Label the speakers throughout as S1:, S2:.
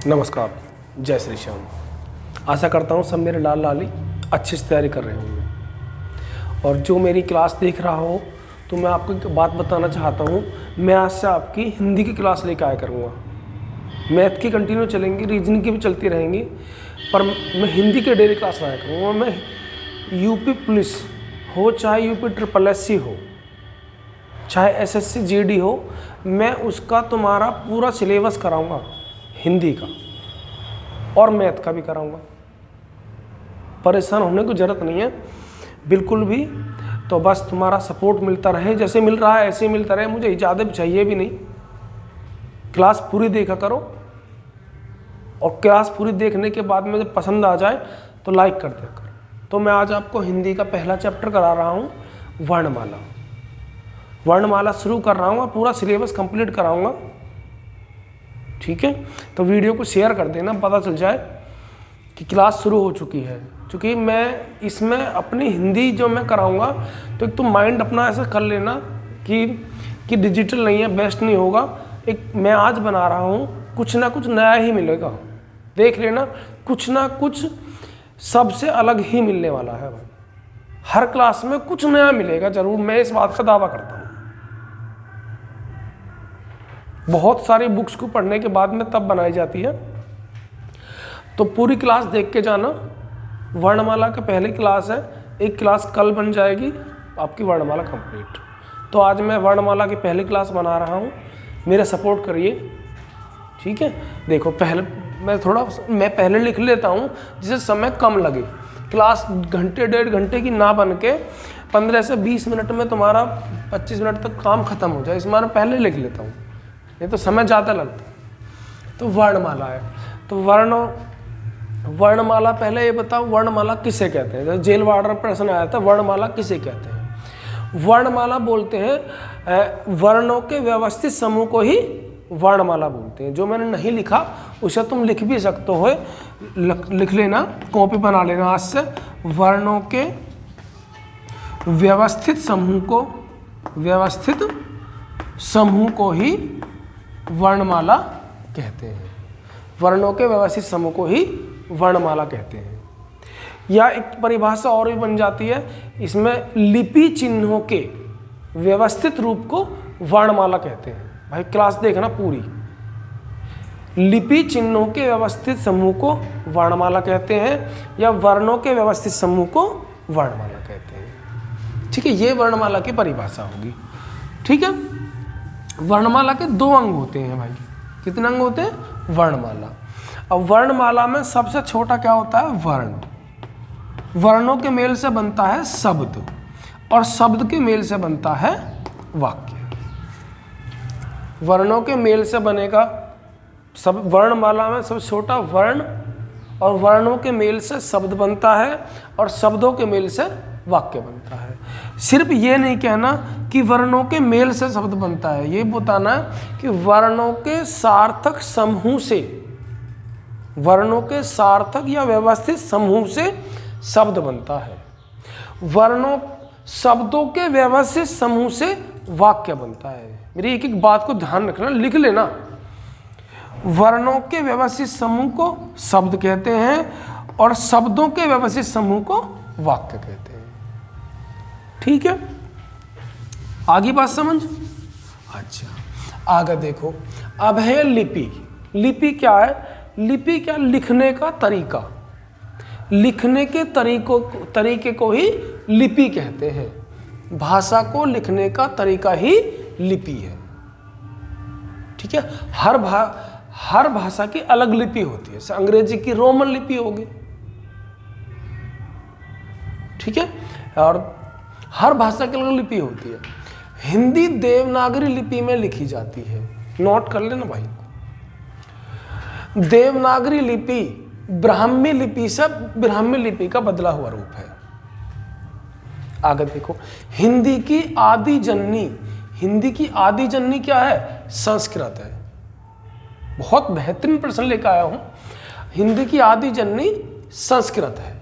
S1: नमस्कार, जय श्री श्याम। आशा करता हूँ सब मेरे लाल लाली अच्छे से तैयारी कर रहे होंगे। और जो मेरी क्लास देख रहा हो तो मैं आपको एक बात बताना चाहता हूँ। मैं आज से आपकी हिंदी की क्लास लेकर आया करूँगा। मैथ की कंटिन्यू चलेंगी, रीजनिंग की भी चलती रहेंगी, पर मैं हिंदी के डेली क्लास लाया करूँगा। मैं यूपी पुलिस हो, चाहे यूपी SSS हो, चाहे SSC GD हो, मैं उसका तुम्हारा पूरा सिलेबस कराऊँगा, हिंदी का और मैथ का भी कराऊंगा। परेशान होने की ज़रूरत नहीं है बिल्कुल भी। तो बस तुम्हारा सपोर्ट मिलता रहे, जैसे मिल रहा है ऐसे ही मिलता रहे। मुझे इजाज़त चाहिए भी नहीं। क्लास पूरी देखा करो और क्लास पूरी देखने के बाद में जब पसंद आ जाए तो लाइक कर दिया करो। तो मैं आज आपको हिंदी का पहला चैप्टर करा रहा हूँ, वर्णमाला। वर्णमाला शुरू कर रहा हूँ और पूरा सिलेबस कंप्लीट कराऊँगा। ठीक है, तो वीडियो को शेयर कर देना, पता चल जाए कि क्लास शुरू हो चुकी है। क्योंकि मैं इसमें अपनी हिंदी जो मैं कराऊंगा, तो एक तो माइंड अपना ऐसा कर लेना कि डिजिटल नहीं है, बेस्ट नहीं होगा। एक मैं आज बना रहा हूँ, कुछ ना कुछ नया ही मिलेगा। देख लेना, कुछ ना कुछ सबसे अलग ही मिलने वाला है भाई। हर क्लास में कुछ नया मिलेगा ज़रूर, मैं इस बात का दावा करता हूँ। बहुत सारी बुक्स को पढ़ने के बाद में तब बनाई जाती है। तो पूरी क्लास देख के जाना। वर्णमाला का पहली क्लास है, एक क्लास कल बन जाएगी आपकी वर्णमाला कंप्लीट। तो आज मैं वर्णमाला की पहली क्लास बना रहा हूँ, मेरा सपोर्ट करिए। ठीक है, देखो पहले मैं पहले लिख लेता हूँ जिससे समय कम लगे। क्लास घंटे 1.5 घंटे की ना बन के 15 से 20 मिनट में तुम्हारा 25 मिनट तक काम खत्म हो जाए, इसमें मैं पहले लिख लेता हूँ, नहीं तो समय ज़्यादा लगता है। तो वर्णमाला है, तो वर्णमाला पहले ये बताओ, वर्णमाला किसे कहते हैं। जैसे जेल वार्डर प्रश्न आया था, वर्णमाला किसे कहते हैं। वर्णमाला बोलते हैं वर्णों के व्यवस्थित समूह को ही वर्णमाला बोलते हैं। जो मैंने नहीं लिखा उसे तुम लिख भी सकते हो, लिख लेना, कॉपी बना लेना आज से। वर्णों के व्यवस्थित समूह को ही वर्णमाला कहते हैं। वर्णों के व्यवस्थित समूह को ही वर्णमाला कहते हैं। या एक परिभाषा और भी बन जाती है इसमें, लिपि चिन्हों के व्यवस्थित रूप को वर्णमाला कहते हैं। भाई क्लास देखना पूरी। लिपि चिन्हों के व्यवस्थित समूह को वर्णमाला कहते हैं, या वर्णों के व्यवस्थित समूह को वर्णमाला कहते हैं। ठीक है, ये वर्णमाला की परिभाषा होगी। ठीक है, वर्णमाला के 2 अंग होते हैं भाई। कितने अंग होते हैं? वर्णमाला। अब वर्णमाला में सबसे छोटा क्या होता है? वर्ण। वर्णों के मेल से बनता है शब्द, और शब्द के मेल से बनता है वाक्य। वर्णों के मेल से बनेगा सब। वर्णमाला में सबसे छोटा वर्ण, और वर्णों के मेल से शब्द बनता है, और शब्दों के मेल से वाक्य बनता है। सिर्फ ये नहीं कहना कि वर्णों के मेल से शब्द बनता है, ये बताना है कि वर्णों के सार्थक समूह से, वर्णों के सार्थक या व्यवस्थित समूह से शब्द बनता है। शब्दों के व्यवस्थित समूह से वाक्य बनता है। मेरी एक एक बात को ध्यान रखना, लिख लेना। वर्णों के व्यवस्थित समूह को शब्द कहते हैं, और शब्दों के व्यवस्थित समूह को वाक्य कहते हैं। ठीक है, आगे बात समझ। अच्छा, आगे देखो, अब है लिपि। लिपि क्या है? लिपि क्या? लिखने का तरीका। लिखने के तरीके को ही लिपि कहते हैं। भाषा को लिखने का तरीका ही लिपि है। ठीक है, हर भाषा की अलग लिपि होती है। अंग्रेजी की रोमन लिपि होगी। ठीक है, और हर भाषा की अलग लिपि होती है। हिंदी देवनागरी लिपि में लिखी जाती है। नोट कर लेना भाई। देवनागरी लिपि ब्राह्मी लिपि से ब्राह्मी लिपि का बदला हुआ रूप है। आगे देखो, हिंदी की आदि जननी क्या है? संस्कृत है। बहुत बेहतरीन प्रश्न लेकर आया हूं। हिंदी की आदि जननी संस्कृत है।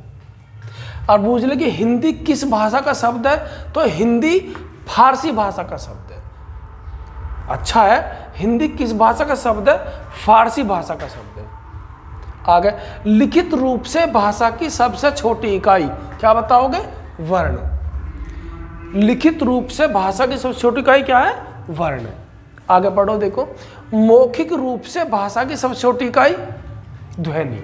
S1: और पूछ ले कि हिंदी किस भाषा का शब्द है, तो हिंदी फारसी भाषा का शब्द है। अच्छा है, हिंदी किस भाषा का शब्द है? फारसी भाषा का शब्द है। आ गए। लिखित रूप से भाषा की सबसे छोटी इकाई क्या बताओगे? वर्ण। लिखित रूप से भाषा की सबसे छोटी इकाई क्या है? वर्ण। आगे पढ़ो, देखो। मौखिक रूप से भाषा की सबसे छोटी इकाई ध्वनि।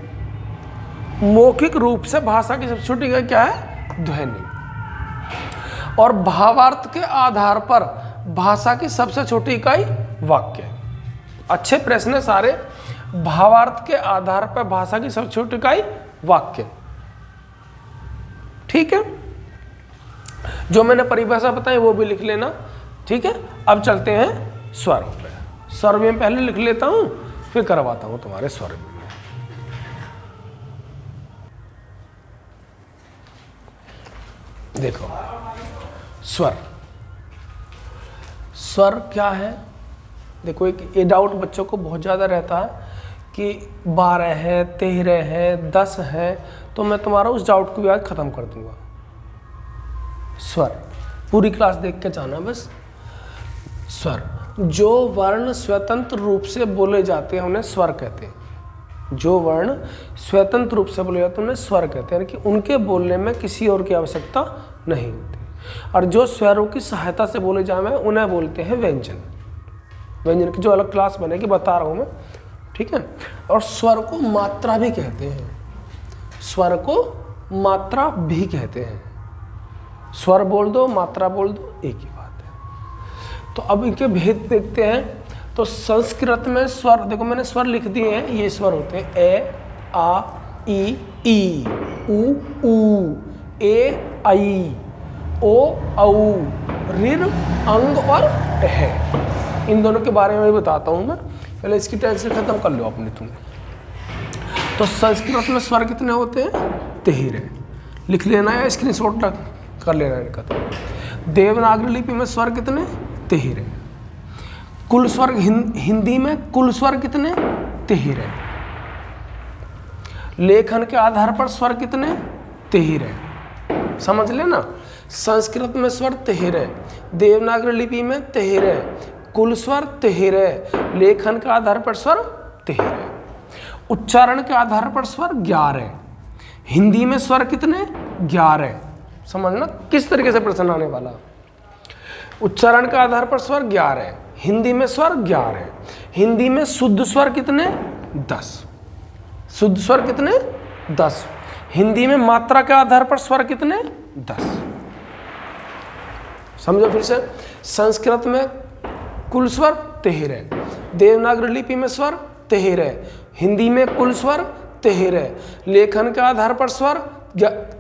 S1: मौखिक रूप से भाषा की सबसे छोटी इकाई क्या है? ध्वनि। और भावार्थ के आधार पर भाषा की सबसे छोटी इकाई वाक्य। अच्छे प्रश्न है सारे। भावार्थ के आधार पर भाषा की सबसे छोटी इकाई वाक्य। ठीक है, जो मैंने परिभाषा बताई वो भी लिख लेना। ठीक है, अब चलते हैं स्वर पे। स्वर में पहले लिख लेता हूं, फिर करवाता हूं तुम्हारे स्वर में। देखो, स्वर। स्वर क्या है? देखो, एक ये डाउट बच्चों को बहुत ज़्यादा रहता है कि 12 है, 13 है, 10 है, तो मैं तुम्हारा उस डाउट को भी आज ख़त्म कर दूंगा। स्वर पूरी क्लास देख के जाना बस। स्वर, जो वर्ण स्वतंत्र रूप से बोले जाते हैं उन्हें स्वर कहते हैं। जो वर्ण स्वतंत्र रूप से बोले जाते हैं उन्हें स्वर कहते हैं, कि उनके बोलने में किसी और की आवश्यकता नहीं होती। और जो स्वरों की सहायता से बोले जाए उन्हें बोलते हैं व्यंजन। व्यंजन की जो अलग क्लास बनेगी बता रहा हूँ मैं। ठीक है, और स्वर को मात्रा भी कहते हैं। स्वर को मात्रा भी कहते हैं। स्वर बोल दो, मात्रा बोल दो, एक ही बात है। तो अब इनके भेद देखते हैं। तो संस्कृत में स्वर, देखो मैंने स्वर लिख दिए हैं, ये स्वर होते हैं ए, आ, ई, उ, ऊ, ए, आई, ओ, औ, ऋ, अंग और अह। इन दोनों के बारे में भी बताता हूँ मैं, पहले इसकी टेंशन खत्म कर लो अपनी तुम। तो संस्कृत में स्वर कितने होते हैं? 13। लिख लेना या स्क्रीनशॉट कर लेना इनका। तो देवनागरी लिपि में स्वर कितने? 13। कुल स्वर हिंदी में कुल स्वर कितने? 13। लेखन के आधार पर स्वर कितने? 13। समझ लेना, संस्कृत में स्वर 13, देवनागरी लिपि में 13, कुल स्वर 13, लेखन के आधार पर स्वर 13, उच्चारण के आधार पर स्वर 11। हिंदी में स्वर कितने? 11। समझना किस तरीके से प्रश्न आने वाला। उच्चारण के आधार पर स्वर 11, हिंदी में स्वर 11। हिंदी में शुद्ध स्वर कितने? 10। शुद्ध स्वर कितने? 10। हिंदी में मात्रा के आधार पर स्वर कितने? 10। समझो फिर से। संस्कृत में कुल स्वर 13, देवनागरी लिपि में स्वर 13, हिंदी में कुल स्वर 13, लेखन के आधार पर स्वर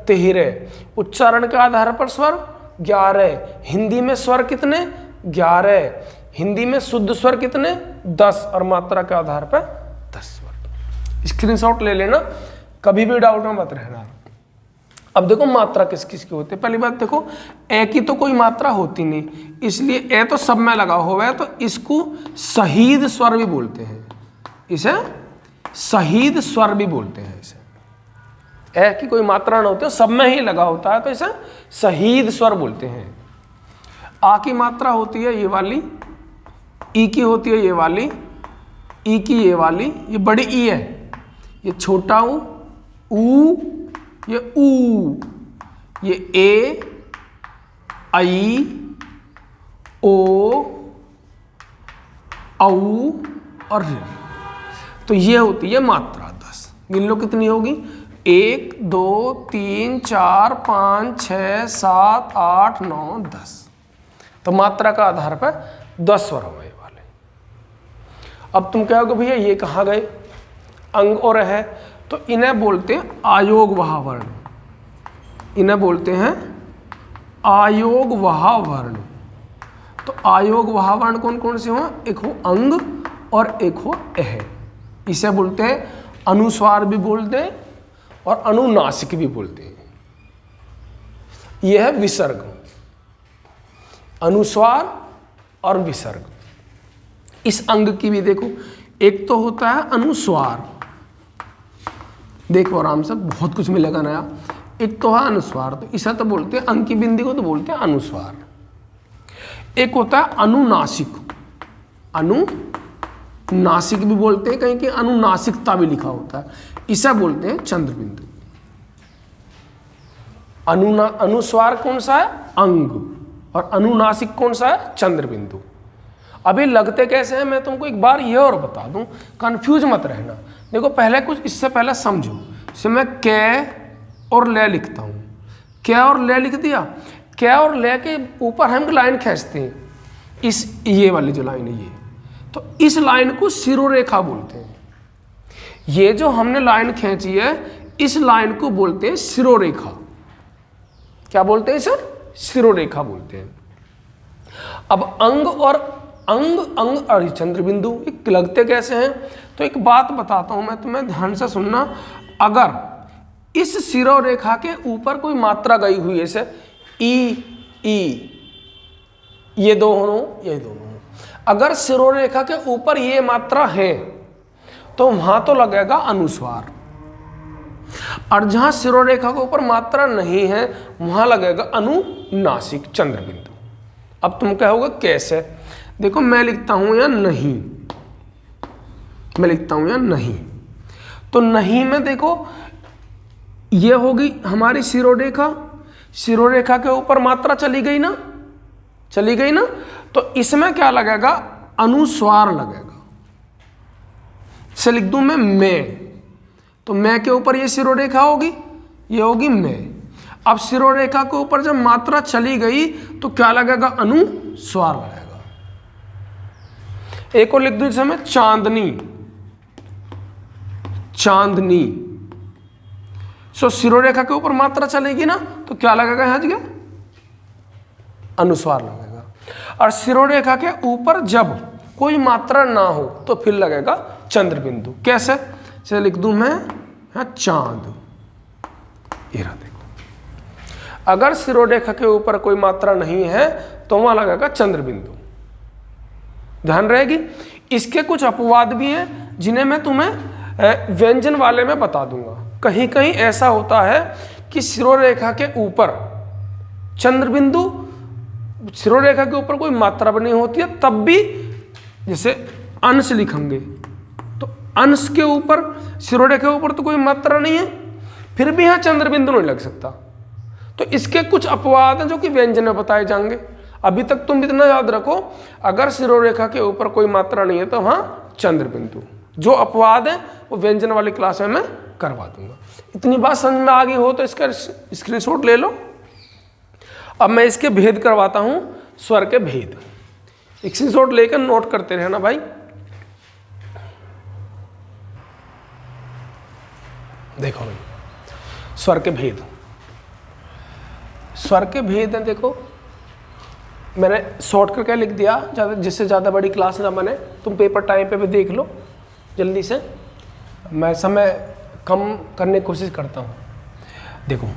S1: 13, उच्चारण के आधार पर स्वर 11। हिंदी में स्वर कितने? 11। हिंदी में शुद्ध स्वर कितने? 10 और मात्रा के आधार पर 10 स्वर। स्क्रीनशॉट ले लेना, कभी भी डाउट में मत रहना। अब देखो मात्रा किस किस की होती है। पहली बात देखो, ए की तो कोई मात्रा होती नहीं, इसलिए ए तो सब में लगा हुआ है, तो इसको शहीद स्वर भी बोलते हैं। इसे शहीद स्वर भी बोलते हैं। इसे ए की कोई मात्रा ना होती है, सब में ही लगा होता है, तो इसे शहीद स्वर बोलते हैं। आ की मात्रा होती है ये वाली, ई की होती है ये वाली, ई की ये वाली, ये बड़ी ई है, ये छोटा ऊ, ये ऊ, ये ए, आई, ओ, औ और ऋ। तो ये होती है मात्रा 10। गिन लो कितनी होगी? 1, 2, 3, 4, 5, 6, 7, 8, 9, 10। तो मात्रा का आधार पर 10 स्वर हो गए वाले। अब तुम कहोगे भैया ये कहाँ गए? अंग और है, तो इन्हें बोलते हैं आयोगवाह वर्ण। इन्हें बोलते हैं आयोगवाह वर्ण। तो आयोगवाह वर्ण कौन कौन से हो? एक हो अंग और एक हो अह। इसे बोलते हैं अनुस्वार भी बोलते हैं और अनुनासिक भी बोलते हैं। यह है विसर्ग, अनुस्वार और विसर्ग। इस अंग की भी देखो, एक तो होता है अनुस्वार, देखो आराम से बहुत कुछ मिलेगा नया। एक तो है अनुस्वार, तो इसे तो बोलते हैं, अंग की बिंदी को तो बोलते हैं अनुस्वार। एक होता है अनुनासिक, नासिक भी बोलते हैं, कहीं की अनुनासिकता भी लिखा होता है, इसे बोलते हैं चंद्र बिंदु। अनुस्वार कौन सा है? अंग। और अनुनासिक कौन सा है? चंद्र बिंदु। अभी लगते कैसे हैं मैं तुमको एक बार ये और बता दूं, कंफ्यूज मत रहना। देखो पहले कुछ इससे पहले समझो। जैसे मैं कै और ले लिखता हूं, क्या और ले लिख दिया, क्या और ले के ऊपर हम लाइन खींचते हैं, इस ये वाली जो लाइन है ये, तो इस लाइन को शिरोरेखा बोलते हैं। ये जो हमने लाइन खींची है इस लाइन को बोलते हैं शिरोरेखा। क्या बोलते हैं सर? शिरोरेखा बोलते हैं। अब अंग और अंग और चंद्र बिंदु लगते कैसे हैं? तो एक बात बताता हूं मैं तुम्हें, ध्यान से सुनना। अगर इस शिरोरेखा के ऊपर कोई मात्रा गई हुई है, जैसे ई, ये दोनों, ये दोनों, अगर शिरोरेखा के ऊपर ये मात्रा है तो वहां तो लगेगा अनुस्वार, और जहां शिरोरेखा के ऊपर मात्रा नहीं है वहां लगेगा अनुनासिक चंद्र बिंदु। अब तुम कहोगे कैसे? देखो मैं लिखता हूं या नहीं, मैं लिखता हूं या नहीं, तो नहीं में देखो ये होगी हमारी शिरोरेखा, शिरोरेखा के ऊपर मात्रा चली गई ना, चली गई ना, तो इसमें क्या लगेगा? अनुस्वार लगेगा। से लिख दूं मैं, तो मैं के ऊपर ये शिरोरेखा होगी, ये होगी मैं। अब शिरोरेखा के ऊपर जब मात्रा चली गई तो क्या लगेगा? अनुस्वार लगेगा। एक और लिख दूं जैसे मैं चांदनी, चांदनी, सो शिरोरेखा के ऊपर मात्रा चलेगी ना तो क्या लगेगा? यहां जगह अनुस्वार लगेगा। और शिरोरेखा के ऊपर जब कोई मात्रा ना हो तो फिर लगेगा चंद्र बिंदु। कैसे? चलिए लिख दूं मैं चांद, ये रहा देखो। अगर शिरोरेखा के ऊपर कोई मात्रा नहीं है तो वहां लगेगा चंद्र बिंदु। ध्यान रहेगी। इसके कुछ अपवाद भी हैं जिन्हें मैं तुम्हें व्यंजन वाले में बता दूंगा। कहीं कहीं ऐसा होता है कि शिरोरेखा के ऊपर चंद्र बिंदु, शिरोरेखा के ऊपर कोई मात्रा बनी होती है तब भी, जैसे अंश लिखेंगे तो अंश के ऊपर, शिरोरेखा के ऊपर तो कोई मात्रा नहीं है, फिर भी यहां चंद्र बिंदु नहीं लग सकता। तो इसके कुछ अपवाद हैं जो कि व्यंजन में बताए जाएंगे। अभी तक तुम इतना याद रखो, अगर शिरोरेखा के ऊपर कोई मात्रा नहीं है तो वहां चंद्र बिंदु। जो अपवाद है वो व्यंजन वाली क्लास में मैं करवा दूंगा। इतनी बात समझ में आ गई हो तो इसका स्क्रीनशॉट ले लो। अब मैं इसके भेद करवाता हूं, स्वर के भेद। स्क्रीनशॉट लेकर नोट करते रहना भाई। देखो भाई, स्वर के भेद, स्वर के भेद है। देखो मैंने शॉर्ट करके लिख दिया, ज़्यादा, जिससे ज़्यादा बड़ी क्लास ना बने। तुम पेपर टाइम पे भी देख लो जल्दी से, मैं समय कम करने की कोशिश करता हूँ। देखो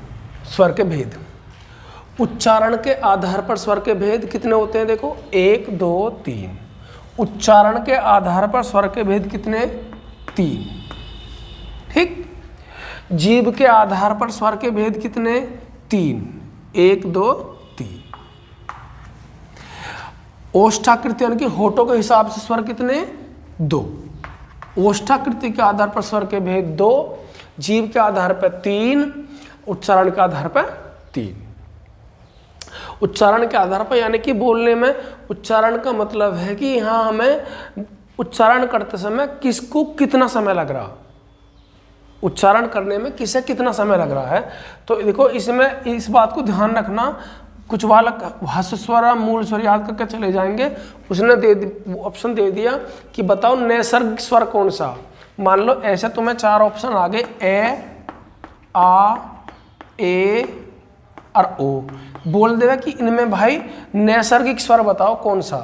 S1: स्वर के भेद, उच्चारण के आधार पर स्वर के भेद कितने होते हैं? देखो 1 2 3। उच्चारण के आधार पर स्वर के भेद कितने? 3। ठीक। जीभ के आधार पर स्वर के भेद कितने? 3। 1 2 3। ओष्ठाकृति यानी कि होठों के हिसाब से स्वर कितने? 2। ओष्ठाकृति के आधार पर स्वर के भेद 2, जीभ के आधार पर 3, उच्चारण के आधार पर 3। उच्चारण के आधार पर यानी कि बोलने में उच्चारण का मतलब है कि यहाँ हमें उच्चारण करते समय किसको कितना समय लग रहा, उच्चारण करने में किसे कितना समय लग रहा है। तो देखो इसमें इस बात को ध्यान रखना। कुछ बालक ह्रस्व स्वर मूल स्वर याद करके चले जाएंगे। उसने ऑप्शन दे दिया कि बताओ नैसर्गिक स्वर कौन सा। मान लो ऐसे तुम्हें 4 ऑप्शन आ गए, ए, आ, ए और ओ। बोल देगा कि इनमें भाई नैसर्गिक स्वर बताओ कौन सा।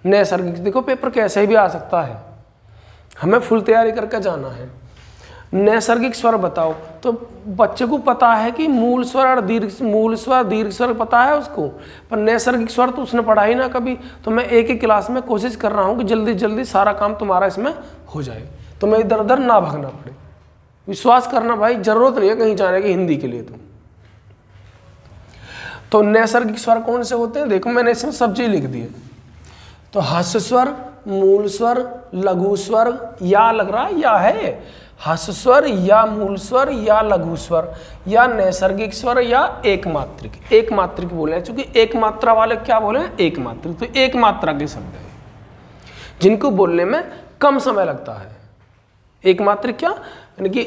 S1: नैसर्गिक, देखो पेपर कैसे भी आ सकता है, हमें फुल तैयारी करके जाना है। नैसर्गिक स्वर बताओ, तो बच्चे को पता है कि मूल स्वर और मूल स्वर दीर्घ स्वर पता है उसको, पर नैसर्गिक स्वर तो उसने पढ़ा ही ना कभी। तो मैं एक ही क्लास में कोशिश कर रहा हूँ कि जल्दी जल्दी सारा काम तुम्हारा इसमें हो जाए, तो मैं इधर उधर ना भागना पड़े। विश्वास करना भाई, जरूरत नहीं है कहीं जाने की हिंदी के लिए। तो नैसर्गिक स्वर कौन से होते हैं? देखो मैंने इसमें सब चीज लिख दी है। तो ह्रस्व स्वर, मूल स्वर, लघु स्वर, या लग रहा है, या है हस स्वर या मूल स्वर या लघु स्वर या नैसर्गिक स्वर या एक मात्रिक। एक मात्रिक बोले हैं, चूंकि एक मात्रा वाले क्या बोले हैं, एक मात्रिक। तो एक मात्रा के शब्द है जिनको बोलने में कम समय लगता है। एक मात्रिक क्या, यानी कि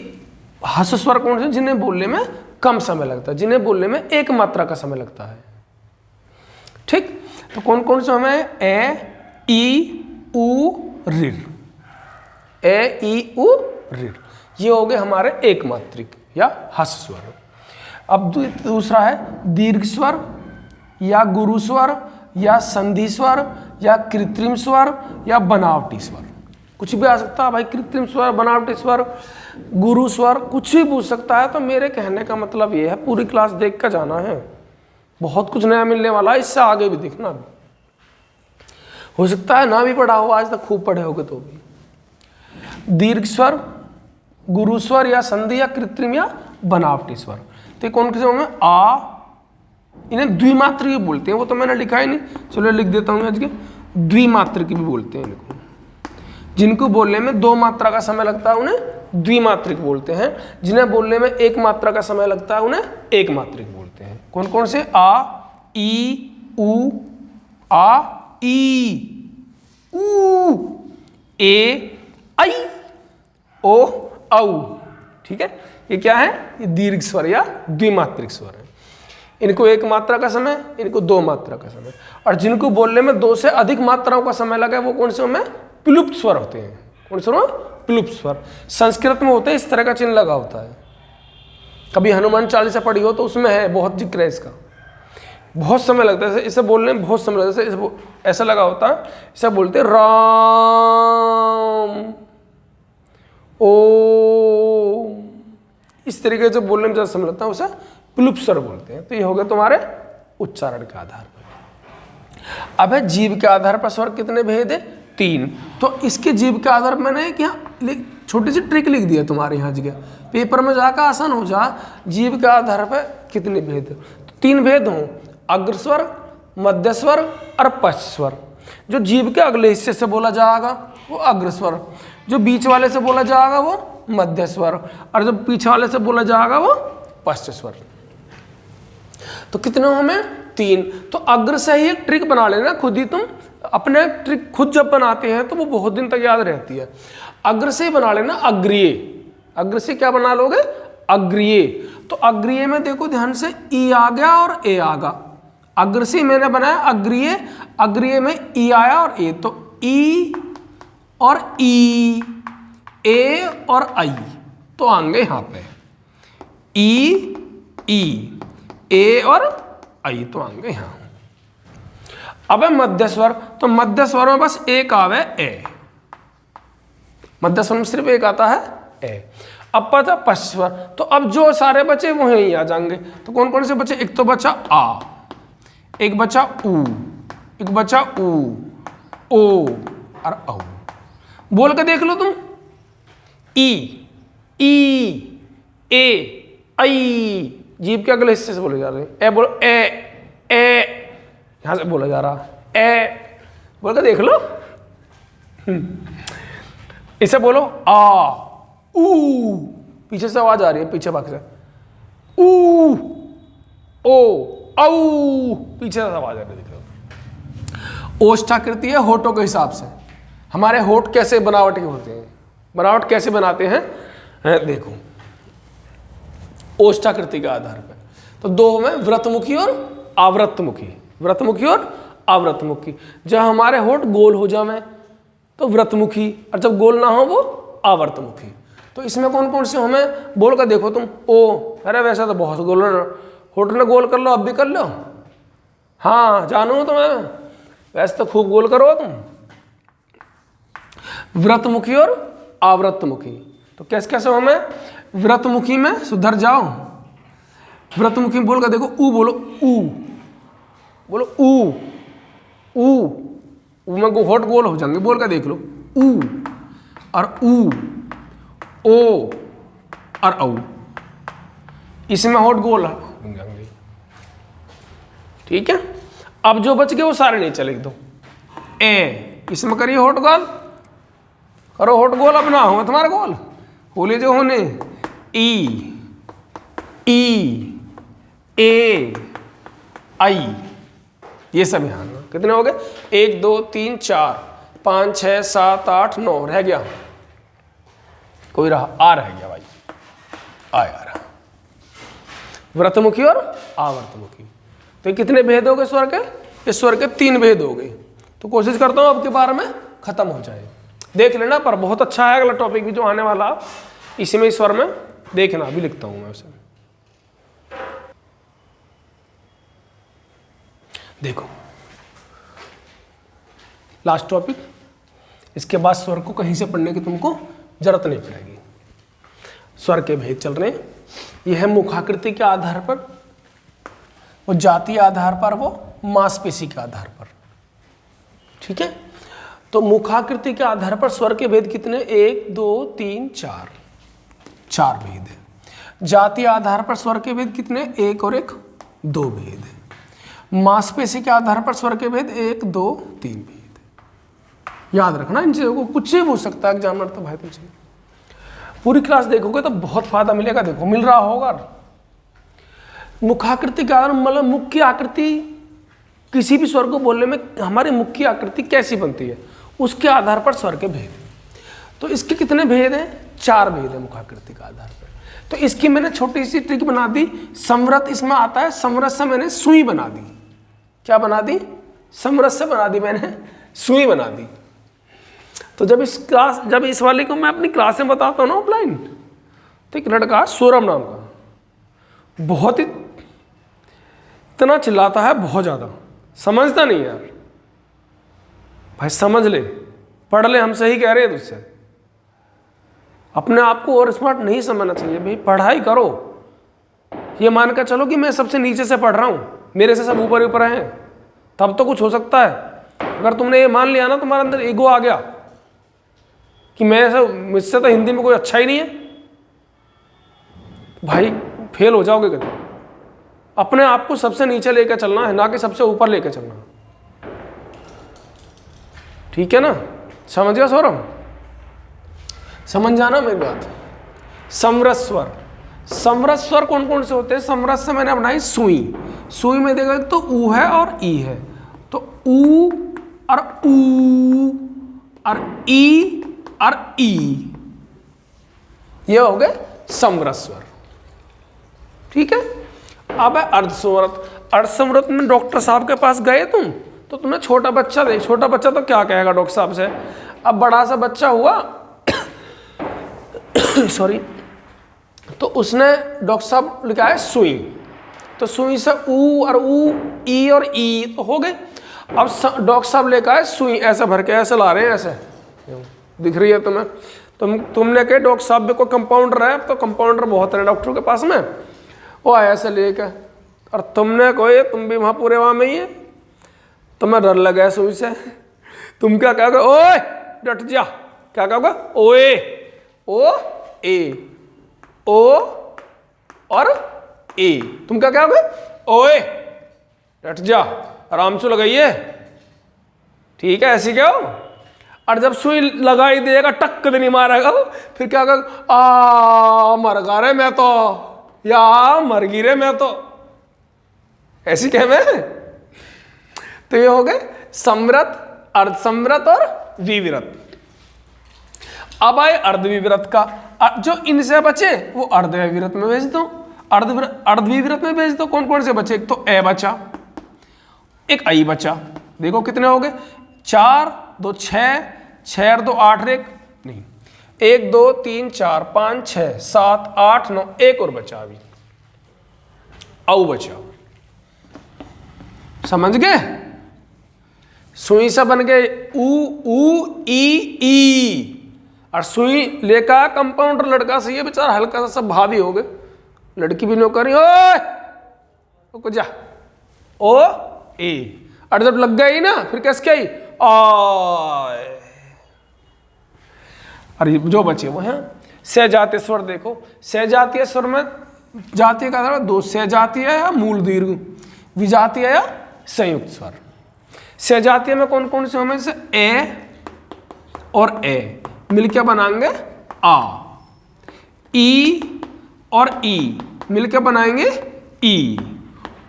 S1: हस स्वर कौन से, जिन्हें बोलने में कम समय लगता है, जिन्हें बोलने में एक मात्रा का समय लगता है। ठीक, तो कौन कौन से हमें, ए, ई, उ, ऋ। ए, ई, उ, ऋ, ये हो गए हमारे एक मात्रिक या हस स्वर। अब दूसरा है दीर्घ स्वर या गुरु स्वर या संधि स्वर या कृत्रिम स्वर या बनावटी स्वर। कुछ भी आ सकता है भाई, कृत्रिम स्वर, बनावटी स्वर, गुरु स्वर, कुछ भी पूछ सकता है। तो मेरे कहने का मतलब ये है, पूरी क्लास देख कर जाना है, बहुत कुछ नया मिलने वाला है, इससे आगे भी देखना भी हो सकता है ना भी पढ़ा हो आज तक, खूब पढ़े होगे तो भी। दीर्घ स्वर, गुरु स्वर या संधि या कृत्रिम या बनावटी स्वर, तो कौन किसे में आ, इन्हें द्विमात्रिक भी बोलते हैं, वो तो मैंने लिखा ही नहीं, चलो लिख देता हूँ आज के, द्विमात्रिक भी बोलते हैं इनको। जिनको बोलने में दो मात्रा का समय लगता है उन्हें द्विमात्रिक बोलते हैं, जिन्हें बोलने में एक मात्रा का समय लगता है उन्हें एक मात्रिक बोलते हैं। कौन कौन से, आ, ई, उ, आ, ई, उ, ए, आई, ओ, औ। ठीक है, ये क्या है, ये दीर्घ स्वर या द्विमात्रिक स्वर है। इनको एक मात्रा का समय, इनको दो मात्रा का समय। और जिनको बोलने में दो से अधिक मात्राओं का समय लगा वो कौन से में, प्लुप्त स्वर होते हैं। कौन से, प्लुप्त स्वर। संस्कृत में होते हैं, इस तरह का चिन्ह लगा होता है। कभी हनुमान चालीसा पढ़ी हो तो उसमें है, बहुत जिक्र है इसका, बहुत समय लगता है इसे बोलने में, बहुत समय लगता है। ऐसा लगा होता है, इसे बोलते हैं राम, ओ, इस तरीके से बोलने में ज्यादा समय लगता है, उसे प्लुप्त स्वर बोलते हैं। तो ये हो गया तुम्हारे उच्चारण के आधार पर। अब है जीव के आधार पर स्वर कितने भेद है, 3। तो इसके जीव के आधार पर मैंने क्या छोटी सी ट्रिक लिख दी है तुम्हारे यहाँ जगह, पेपर में जाकर आसान हो जा। जीव के आधार पर कितने भेद, तो 3 भेद हों, अग्रस्वर, मध्यस्वर और पश्चस्वर। जो जीव के अगले हिस्से से बोला जाएगा वो अग्रस्वर, जो बीच वाले से बोला जाएगा वो मध्यस्वर, और जो पीछे वाले से बोला जाएगा वो पश्चस्वर। तो कितने हमें, 3। तो अग्र से ही एक ट्रिक बना लेना खुद ही, तुम अपने ट्रिक खुद जब बनाते हैं तो वो बहुत दिन तक याद रहती है। अग्र से बना लेना अग्रिय, अग्र से क्या बना लोगे, अग्रिय। तो अग्रिय में देखो ध्यान से, ई आ गया और ए आ गया। अग्र से मैंने बनाया अग्रिय, अग्रिय में ई आया और ए, तो ई और ई, ए और आई तो आएंगे यहाँ पे, ई, ई, ए और आई तो आएंगे यहाँ। अब है मध्यस्वर, तो मध्यस्वर में बस एक आवे, ए, मध्यस्वर में सिर्फ एक आता है, ए। अब पता पश्चस्वर, तो अब जो सारे बचे वो यहीं आ जाएंगे। तो कौन कौन से बचे, एक तो बचा आ, एक बचा ऊ, एक बचा ऊ, ओ और औ। बोल के देख लो तुम, ई, ई, ए, आई, जीभ के अगले हिस्से से बोले जा रहे हैं। ए बोलो, ए यहां से बोला जा रहा, ए बोल के देख लो। इसे बोलो आ, ऊ, पीछे से आवाज आ रही है, पीछे भाग से, ऊ, ओ, औ, पीछे से आवाज आ रही है। ओष्ठाकृति है होठों के हिसाब से। हमारे होठ कैसे बनावट के होते हैं, बनावट कैसे बनाते हैं, देखो ओष्ठाकृति के आधार पर। तो 2 में व्रतमुखी और आवृतमुखी, व्रतमुखी और आवृतमुखी। जब हमारे होठ गोल हो जावे तो व्रतमुखी, और जब गोल ना हो वो आवर्तमुखी। तो इसमें कौन कौन से हमें बोल कर देखो तुम, ओ, अरे वैसा तो बहुत गोल, होठ ने गोल कर लो, अब भी कर लो, हाँ जानू तो मैं, वैसे तो खूब गोल करो तुम। व्रतमुखी और आवृतमुखी, तो कैसे कैसे हमें, व्रतमुखी में सुधर जाओ, व्रतमुखी में बोल कर देखो, ऊ बोलो, ऊ बोलो, ऊ, ऊ में होठ गोल हो जाएंगे, बोल कर देख लो, ऊ और ऊ, ओ और औ, इसमें होठ गोल बन जाएंगे। ठीक है, अब जो बच गए वो सारे नीचे लिख दो, ए, इसमें करिए होट गोल, करो होट गोल, अपना हो तुम्हारा गोल, बोले जो होने ई ई ए आई, ये सब यहाँ कितने हो गए? 1 2 3 4 5 6 7 8 9, रह गया कोई? रहा आ, रह गया भाई, आ यार, व्रतमुखी और आवर्तमुखी। तो ये कितने भेद हो गए स्वर के? इस स्वर के 3 भेद हो गए। तो कोशिश करता हूँ अब के बारे में खत्म हो जाए, देख लेना, पर बहुत अच्छा है अगला टॉपिक भी जो आने वाला, इसी में स्वर में देखना, अभी लिखता हूं मैं उसे। देखो लास्ट टॉपिक, इसके बाद स्वर को कहीं से पढ़ने की तुमको जरूरत नहीं पड़ेगी। स्वर के भेद चल रहे हैं, यह है मुखाकृति के आधार पर, वो जातीय आधार पर, वो मांसपेशी के आधार पर, ठीक है। तो मुखाकृति के आधार पर स्वर के भेद कितने? 1 2 3 4, 4 भेद है। जातीय आधार पर स्वर के भेद कितने? 1 और 1 2 भेद है। मांसपेशी के आधार पर स्वर के भेद 1 2 3 भेद है। याद रखना इन चीजों को, कुछ ही पूछ सकता है एग्जामिनर तो भाई तुमसे। पूरी क्लास देखोगे तो बहुत फायदा मिलेगा, देखो मिल रहा होगा। मुखाकृति का मतलब मुख्य आकृति, किसी भी स्वर को बोलने में हमारी मुख्य आकृति कैसी बनती है, उसके आधार पर स्वर के भेद। तो इसके कितने भेद हैं? 4 भेद है मुखाकृति का आधार पर। तो इसकी मैंने छोटी सी ट्रिक बना दी, समृत इसमें आता है, समृत से मैंने सुई बना दी। क्या बना दी? समृत से बना दी मैंने सुई बना दी। तो जब इस वाले को मैं अपनी क्लास में बताता हूँ ना ऑफलाइन, तो एक लड़का सौरभ नाम का, बहुत ही इतना चिल्लाता है, बहुत ज़्यादा, समझता नहीं यार। भाई समझ ले, पढ़ ले, हम सही कह रहे हैं तुझसे। अपने आप को और स्मार्ट नहीं समझना चाहिए भाई, पढ़ाई करो। ये मान कर चलो कि मैं सबसे नीचे से पढ़ रहा हूँ, मेरे से सब ऊपर ऊपर हैं, तब तो कुछ हो सकता है। अगर तुमने ये मान लिया ना, तुम्हारे अंदर ईगो आ गया कि मुझसे तो हिंदी में कोई अच्छा ही नहीं है, भाई फेल हो जाओगे कभी। अपने आप को सबसे नीचे लेकर चलना है, ना कि सबसे ऊपर लेकर चलना, ठीक है ना? समझ गया सौरभ? समझ जाना मेरी बात। समरस स्वर, समरस स्वर कौन कौन से होते हैं? समरस से मैंने बनाई सुई। सुई में देखो तो ऊ है और ई है, तो ऊ और ऊ और ई और ई, ये हो गए समरस स्वर, ठीक है। अब है अर्धसमृत। अर्धसमृत में डॉक्टर साहब के पास गए तुम, तो तुम्हें छोटा बच्चा देख, छोटा बच्चा तो क्या कहेगा डॉक्टर साहब से। अब बड़ा सा बच्चा हुआ सॉरी, तो उसने डॉक्टर साहब लिखा है सुई, तो सुई से ऊ और ऊ, ई और ई तो हो गए। अब डॉक्टर साहब लेकर आए सुई, ऐसे भर के ऐसे ला रहे हैं, ऐसे दिख रही है तुम्हें। तुमने कहे डॉक्टर साहब को कंपाउंडर है, तो कंपाउंडर बहुत है डॉक्टर के पास में, वो आया ऐसे लेकर, और तुमने कोई, तुम भी वहाँ पूरे वहाँ में ही है, तुम्हें डर लगा है सुई से, तुम क्या कहोगे? ओए डट जा, क्या कहोगे? ओए, ओ ए, ओ और ए, तुम क्या कहोगे? ओए डट जा, आराम से लगाइए, ठीक है, ऐसी क्या हो। और जब सुई लगाई देगा, टक्क नहीं मारेगा, फिर क्या कहोगे? आ मर गा रे मैं तो, या मर गी रे मैं तो, ऐसी कह मैं। तो ये हो गए समृत, अर्धसमृत और विवृत। अब आए अर्धविवृत का, जो इनसे बचे वो अर्धविवृत में भेज दो, अर्धविवृत में भेज दो। कौन कौन से बचे? एक तो ए बचा, एक आई बचा। देखो कितने हो गए? 4 2 6, 6 और 2 8 रे, नहीं 1 2 3 4 5 6 7 8 9, एक और बचा अभी, औ बचा। समझ गए? सुई से बन गए ऊ ऊ ई ई, और सुई लेका कंपाउंडर लड़का से, ये बेचारा हल्का सा सब भावी हो गए, लड़की भी नौकरी, ओ जा, ओ ए, और जब लग गई ना, फिर कैसे क्या ही आय, अरे जो बचे वो हैं सहजातीय स्वर। देखो सहजातीय स्वर में जातीय का मतलब 2, सहजातीय या मूल दीर्घ, विजातीय या संयुक्त स्वर। सहजातीय में कौन कौन से होंगे? ए और ए मिलकर बनाएंगे आ, ई और ई मिलकर बनाएंगे ई,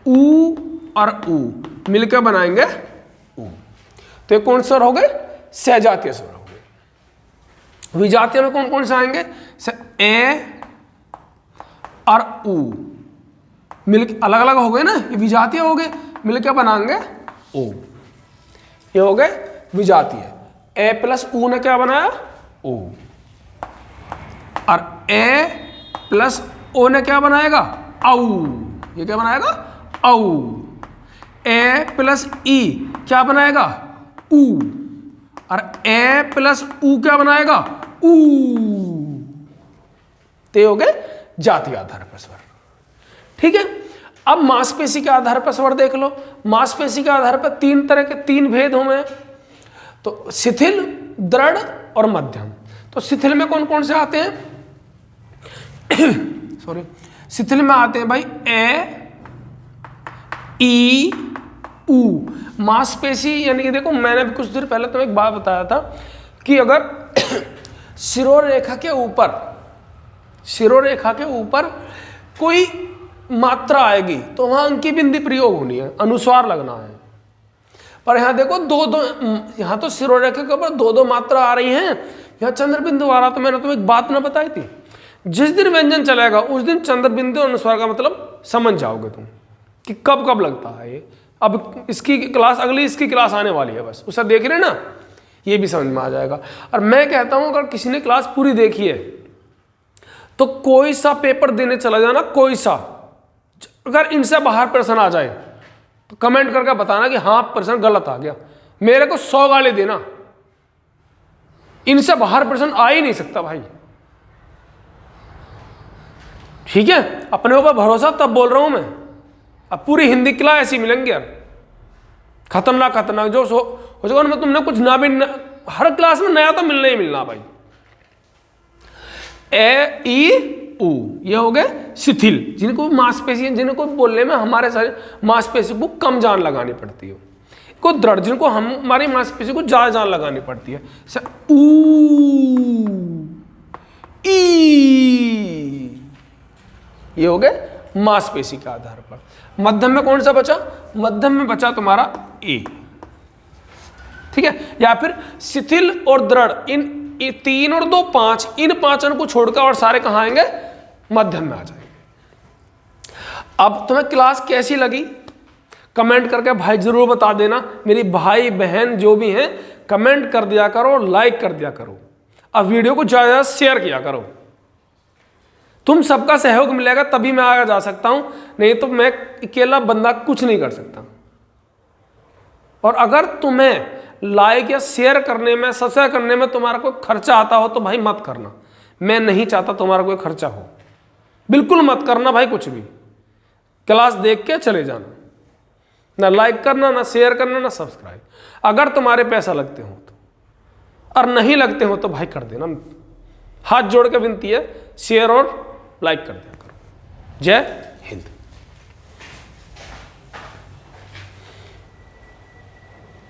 S1: ऊ और ऊ मिलकर बनाएंगे ऊ। तो ये कौन से स्वर हो गए? सहजातीय स्वर हो गए। विजातीय में कौन कौन से आएंगे? ए और ऊ मिलकर अलग अलग हो गए ना, ये विजातीय हो गए, मिलकर बनाएंगे ओ। ये हो गए विजातीय। ए प्लस ऊ ने क्या बनाया? ओ। और ए प्लस ओ ने क्या बनाएगा? औ। ये क्या बनाएगा? औ। ए प्लस ई क्या बनाएगा? ऊ। और ए प्लस ऊ क्या बनाएगा? ऊ। ते हो गए जातीय आधार पर स्वर। ठीक है, अब मांसपेशी के आधार पर स्वर देख लो। मांसपेशी के आधार पर तीन तरह के, तीन भेद होंगे, तो शिथिल, दृढ़ और मध्यम। तो शिथिल में कौन कौन से आते हैं? सॉरी, शिथिल में आते हैं भाई ए, ई, ऊ। मांसपेशी यानी कि देखो, मैंने भी कुछ देर पहले तुम्हें एक बात बताया था कि अगर शिरोरेखा के ऊपर, शिरोरेखा के ऊपर कोई मात्रा आएगी तो वहां अंकी बिंदी प्रयोग होनी है, अनुस्वार लगना है। पर यहां देखो दो दो, यहां तो शिरोरेखा के ऊपर दो दो मात्रा आ रही हैं, यहां चंद्र बिंदु आ रहा। तो मैंने तुम्हें एक बात ना बताई थी, जिस दिन व्यंजन चलेगा उस दिन चंद्र बिंदु अनुस्वार का मतलब समझ जाओगे तुम कि कब कब लगता है ये। अब इसकी क्लास, अगली इसकी क्लास आने वाली है, बस उसे देख रहे ना, ये भी समझ में आ जाएगा। और मैं कहता हूं अगर किसी ने क्लास पूरी देखी है तो कोई सा पेपर देने चला जाना, कोई सा, अगर इनसे बाहर प्रश्न आ जाए तो कमेंट करके बताना कि हाँ प्रश्न गलत आ गया, मेरे को 100 गाली देना। इनसे बाहर प्रश्न आ ही नहीं सकता भाई। ठीक है, अपने ऊपर भरोसा तब बोल रहा हूं मैं। अब पूरी हिंदी क्लास ऐसी मिलेंगी यार, खतरनाक खतरनाक जो हो जाएगा ना, तुमने कुछ ना भी हर क्लास में नया तो मिलना ही मिलना भाई। ए, ई, ऊ, ये हो गए शिथिल, जिनको मांसपेशी, जिनको बोलने में हमारे सारे मांसपेशी को कम जान लगानी पड़ती है। को दृढ़, जिनको हमारी मांसपेशी को ज्यादा जान लगानी पड़ती है। ऊ, ई, ये हो गए मांसपेशी के आधार पर। मध्यम में कौन सा बचा? मध्यम में बचा तुम्हारा ए। ठीक है, या फिर शिथिल और दृढ़, इन 3 और 2 5, इन पांचों को छोड़कर और सारे कहां आएंगे? मध्यम में आ जाएंगे। अब तुम्हें क्लास कैसी लगी कमेंट करके भाई जरूर बता देना। मेरी भाई बहन जो भी हैं कमेंट कर दिया करो, लाइक कर दिया करो, अब वीडियो को ज्यादा शेयर किया करो। तुम सबका सहयोग मिलेगा तभी मैं आगे जा सकता हूं, नहीं तो मैं अकेला बंदा कुछ नहीं कर सकता। और अगर तुम्हें लाइक या शेयर करने में, सब्सक्राइब करने में तुम्हारा कोई खर्चा आता हो तो भाई मत करना। मैं नहीं चाहता तुम्हारा कोई खर्चा हो, बिल्कुल मत करना भाई कुछ भी। क्लास देख के चले जाना, ना लाइक करना, ना शेयर करना, ना सब्सक्राइब। अगर तुम्हारे पैसा लगते हो तो, और नहीं लगते हो तो भाई कर देना। हाथ जोड़ के विनती है, शेयर और लाइक कर दिया करो। जय